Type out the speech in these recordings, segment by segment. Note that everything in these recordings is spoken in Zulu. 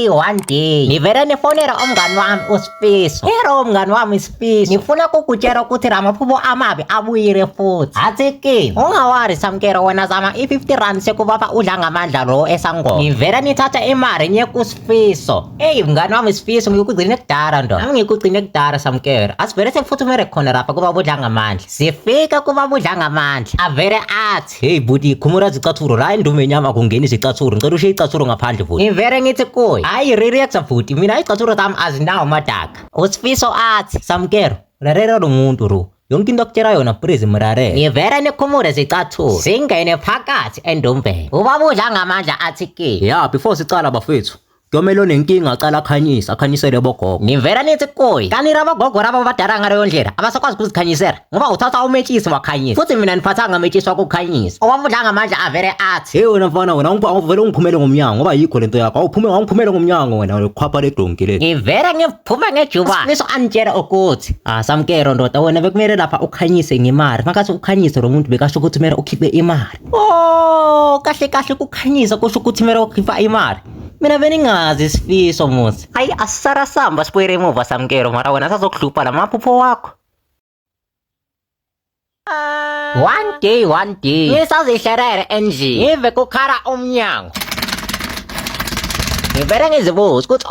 one day ngivele nifonela umngani wami uSifiso. Hero umngani wami Sifiso, ngifuna ukukutshela ukuthi Ramaphupho amabi abuyile futhi. Athi ke ungawari Samkero, wena zama i50 rand sekubapha udla ngamandla lo esangoma. Ngivele nithatha imali nye kuSifiso. Hey mngani wami Sifiso, ngikugcine kudala ndo. Nami ngikugcine kudala Samkero. Asivele sekufuthumele khona lapha kuba budla ngamandla. Sifika kuba budla ngamandla. Avele athi, hey buti khumura zicathulo la indume nyama kungeni izicathulo. Ngicela ushiye icathulo ngaphandle futhi. Ngivele ngithi kuyi, hayi relaxa futhi, mina icathulo zami azinawo madaka. uSifiso athi, Samkero, rarera lo muntu ro. Yonke into akutshela yona praise mrarela. Ngivele nikhumule zicathulo singene phakathi endombeni. Ubaba udla ngamandla athi ke, ya before sicala bafethu, kuyomela onenkinga acala akhanyisele bogogo. ngivela nithi kuyi, kanira abogogo rabo badala ngaleyo ndlela abasakwazi ukuzikhanyisela ngoba uthatha umetshisi wakhanyisa, futhi mina niphathanga ametshisi wakukhanyisa. Ubaba udla ngamandla avele athi, Hey wena mfana wena ungivele ungiphumele ngomnyango ngoba yikho lento yakho. Awuphumele ngomnyango wena ukhwapha ledonki le. ngivele ngiphume ngejuba. Sifiso antshela ukuthi, Samkero ndoda, wena bekumele lapha ukhanyise ngemali. Makathi ukhanyise lo muntu bekasho ukuthi kumele ukhiphe imali. Oh kahle kahle kukhanyisa kusho ukuthi kumele ukhipha imali. Mina beningazi Sifiso musi. Hayi asara samba sipwere emuva Samkero, mara wena sazokuhlupha la maphupho wakho. One day ngisazihlerere endlini ngive kukhala umnyango. Ngivele ngizibuza ukuthi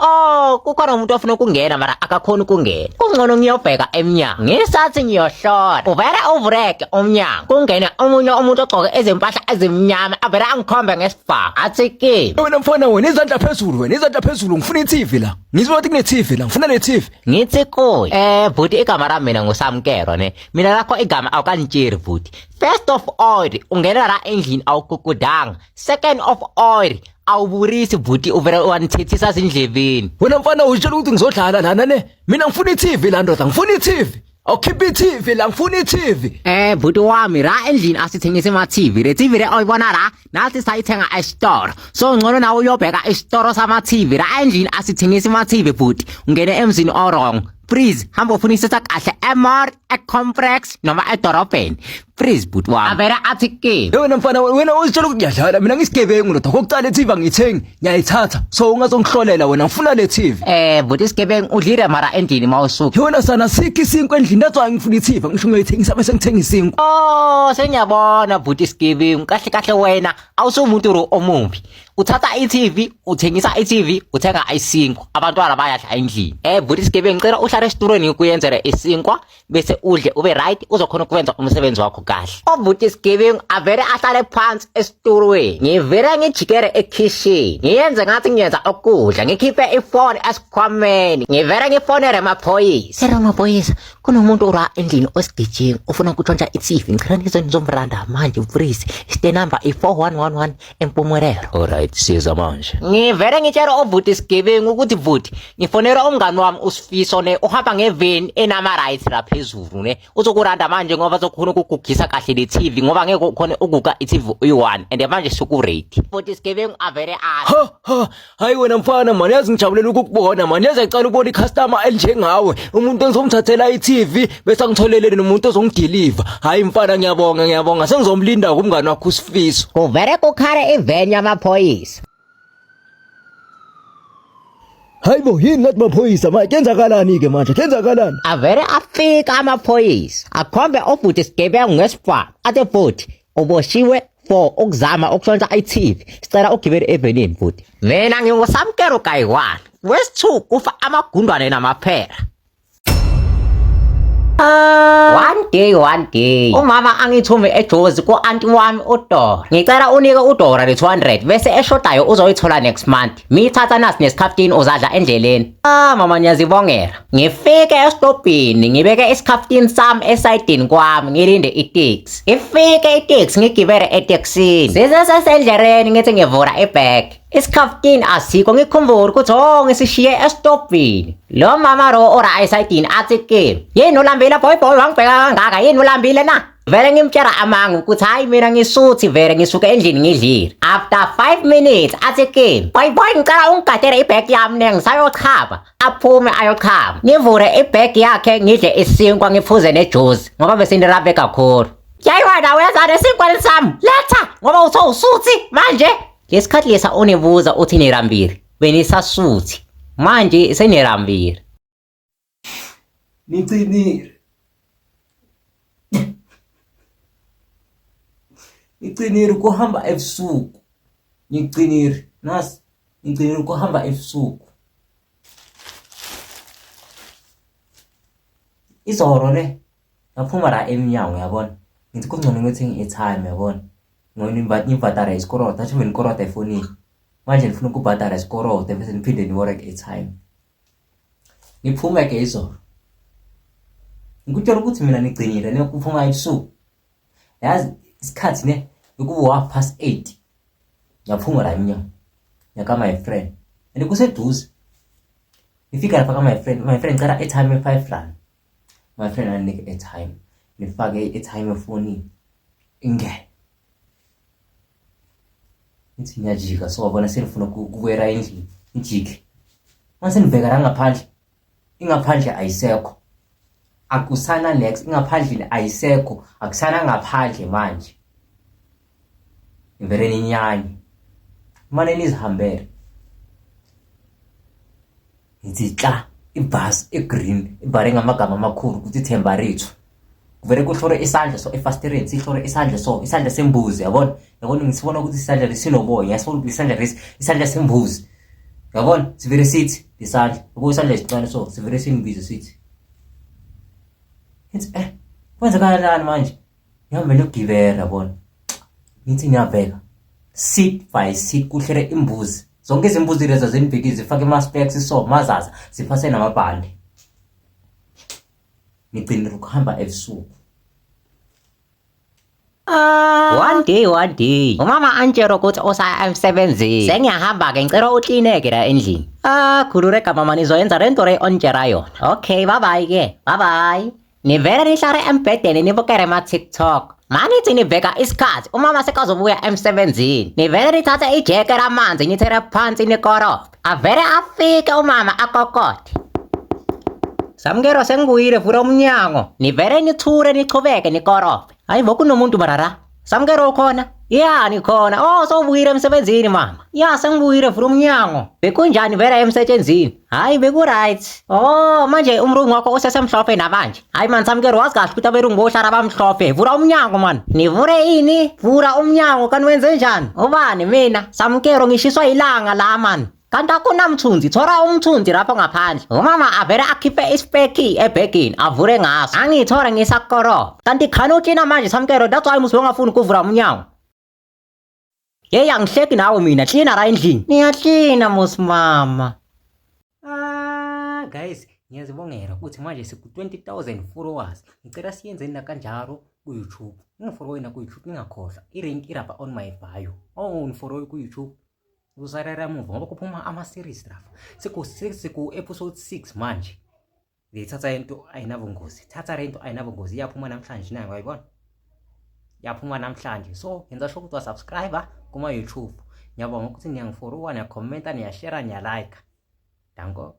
kukhona umuntu ofuna ukungena mara akakhona ukungena. Kungcono ngiyobheka emnyango ngisathi ngiyohlola. Uvele uvureke umnyango kungene omunye umuntu ogcoke ezimpahla ezimnyama avele angikhombe ngesibhamu athi ke, wena mfana wena izandla phezulu ngifuna iTV la. Ngizwa ukuthi kune TV la, ngifuna le TV. ngithi kuyi, buti igama lami mina nguSamkero ne. Mina lakho igama awukanitsheli buti. First of all ungena la endlini awukukudanga. Second of all awuburisi buti uvela wanithethisa zindlebeni. Wena mfana utshela ukuthi ngizodlala lana ne. Mina ngifuna iTV la ndoda, ngifuna iTV. Awukhipha iTV la, ngifuna iTV. Buti wami la endlini asithengise ama TV. Le TV le awuyibona la nathi sayithenga e-store. So ngcono nawe uyobheka e-store sama TV. La endlini asithengise ama TV buti. Ungene emzini wrong. Please hamba ufunisisa kahle eMall, eComplex noma edorobheni. Please buti wami. Avele athi ke, Wena mfana wena uzitshela ukuthi ngiyadlala, mina ngisigebengu ndoda. Kokucala iTV angiyithengi, ngiyayithatha. So ungazongihlolela wena, ngifuna le TV. buti isigebengu udlile mara endlini mawusuka. Yona sana sikhi isinkwa endlini, that's why ngifuna iTV. Ngisho ngiyithengisa bese ngithenga isinkwa. Sengiyabona buti isigebengu. Kahle kahle wena awusumuntu ro omubi. Uthatha iTV, uthengisa iTV, uthenga isinkwa. Abantwana bayadla endlini. Buti isigebengu ngicela uhlale esitulweni ukuyenzela isinkwa bese udle ube right, uzokhona ukwenza umsebenzi wakho kahle. Buti isigebengu avele ahlale phansi esitulweni. Ngivele ngijikere ekitchen ngiyenze ngathi ngiyenza ukudla, ngikhiphe ifone esikhwameni, ngivele ngifonele amaphoyisa. Sera amaphoyisa, kunomuntu ora endlini osigijini ufuna ukutshontsha iTV. Ngicela nizomranda manje please. Iste number i4111 eMpumelelo. Alright siza manje. Ngivele ngitshela ubuti isigebengu ukuthi buti ngifonela umngani wami uSifiso ne uhamba ngeveni enama rights la phezulu ne. Uzokuranda manje ngoba zokhona ukugugisa kahle le TV ngoba ngeke ukhona ukuguga iTV uyi1 and manje suku ready. Buti isigebengu avele athi, Hayi wena mfana manje yazi ngijabulela ukukubona manje, yazi ngicela ukubona icustomer enjengawe, umuntu ozomthathela iTV bese angitholelele nomuntu ozongideliver. Hayi mfana ngiyabonga sengizomlinda kumngani wakho uSifiso. kuvele kukhale iveni yamaphoyisa. Hayibo yini lathi maphoyisa manje, kenzakalani ke manje, kenzakalani? Avele afika amaphoyisa akhombe ubuti isigebengu ngesibhamu athi buti uboshiwe for ukuzama ukutshontsha iTV. Sicela ugibele evenini buti. Mina nginguSamkero kayi1. Wesi2 kufa amagundwane namaphera. One day umama angithume eJozi ku auntie wami uDora. Ngicela unike uDora le 200 bese eshodayo uzoyithola next month. Mithatha nasi nesikhaftini uzadla endleleni. Mama ngiyazibongela. Ngifike estopini ngibeke isikhaftini sami esayidini kwami ngilinde itaxi. Ifike itaxi ngigibele etaxini. Sesendleleni ngithi ngivula ibag. Isikhaftini asikho ngikhumbula ukuthi ngisishiye estopini. Lo mama ro ora esayidini athi ke, yini ulambile boy wangibheka kangaka, yini ulambile na? Vele ngimtshela amanga ukuthi hayi mina ngisuthi vele ngisuke endlini ngidlile. After 5 minutes athi ke, boy ngicela ungigadele ibag yami nengisayochaba. Aphume ayochaba. Ngivule ibag yakhe ngidle isinkwa ngiphuze nejuice ngoba bese ndirabe kakhulu. Yayiwena wenza lesinkwa sami. Letha ngoba usuthi manje. Lesikhathi lesa unibuza uthi nirambile. benisasuthi manje senirambile. Nicinile. Nicinile kuhamba ebusuku. Nicinile. Nasi nicinile kuhamba ebusuku. Izolo le ngaphuma la eminyango yabona. Ngithi kungcono ngithenga i-airtime yabona. Ngoba ngibhadala isikoroto, athi benikorota efonini. Manje ngifuna ukubhadala isikoroto bese niphinde niworeke i-airtime. Ngiphume ke izolo. Ngikutshela ukuthi mina nigcinile nekuphuma ebusuku. Yazi isikhathi ne bekuwu 8:30. Ngiyaphuma la eminyango. Ngaka my friend. Andikuseduze. Ngifika lapha ka my friend ngicela airtime e5 rand. My friend anike airtime. Ngifake airtime efonini. Ingene. Ngithi ngiyajika so wabona senifuna kuwera endlini. Ngijike. Mase niveka la ngaphandle. Ingaphandle ayisekho. Akusana next ingaphandle ayisekho. Akusana ngaphandle manje. Ngivere ninyanye. Mane nizihambele. Ngithi tla ibus egreen ibhare ngamagama amakhulu ukuthi Themba Rithu. Kuvere kuhlore isandla so efastireni sihlore isandla so isandla sembuzi yabona ngisibona ukuthi isandla lesinoboya yasibona ukuthi isandla sembuzi yabona sivere sithi isandla isandla esincane so sivere singibize sithi It's kwenza kanjani manje ngihambe nokugibela yabona ngithi ngiyabheka seat by seat kuhlere imbuzi zonke izimbuzi lezi zenibhekile zifake ama-specs so mazaza siphase namabhande ngigcinile ukuhamba ebusuku. One day umama antshelo ukuthi osaya emsebenzini sengiyahamba ke ngicela uklineke la endlini. Khululeka mama nizoyenza lento re ontshela yona. Okay bye ke bye. Nivele nihlale embhedeni nibukele ama TikTok. Manithi nibheka isikhathi umama sekazobuya emsebenzini. Nivele nithathe ijeke lamanzi nithere phansi nikorofe. Avele afike umama akokothe. Samkero sengibuyile vula umnyango. Nivele nithure nichubeke nikorofe. Hayibo kunomuntu barara. Samkero ukhona? Ya nikhona. Oh sowubuyile emsebenzini mama. Ya sengibuyile vula umnyango. Bekunjani vele emsebenzini? Hayi beku right. Oh manje umrungu wakho usesemhlophe namanje. Hayi man Samkero wazi kahle ukuthi aberungu bohlala bamhlophe. Vula umnyango man. Nivure ini? Vula umnyango kanwenze njani? Ubani mina? Samkero ngishiswa ilanga la man. Kanti akunamthunzi thora umthunzi lapho ngaphandle. Umama avele akhiphe ispeki ebhegini avure ngaso. Angithora ngisakoro. Kanti khana uthina manje Samkero that's why musi ungafuni ukuvula umnyango. Hey angihleki nawe mina hlina la endlini. Niyahlina musimama. Guys ngiyazibongela ukuthi manje siku 20,000 followers. Ngicela siyenzeni na kanjalo ku YouTube. Ningifollow na ku YouTube ningakhohlwa. I-link irapha on my bio. Ungifollow ku YouTube. Uzarara muva ngoba kuphuma ama-series lapha. Siku episode 6 manje. Ngithatha into ayinabungozi. Thatha lento ayinabungozi iyaphuma namhlanje nayo uyayibona? Yaphuma namhlanje. So yenza sure ukuthi wasubscribe kuma YouTube. Ngiyabonga ukuthi niyangifollowa, niyakhomenta, niyashare, niyalike. Danko.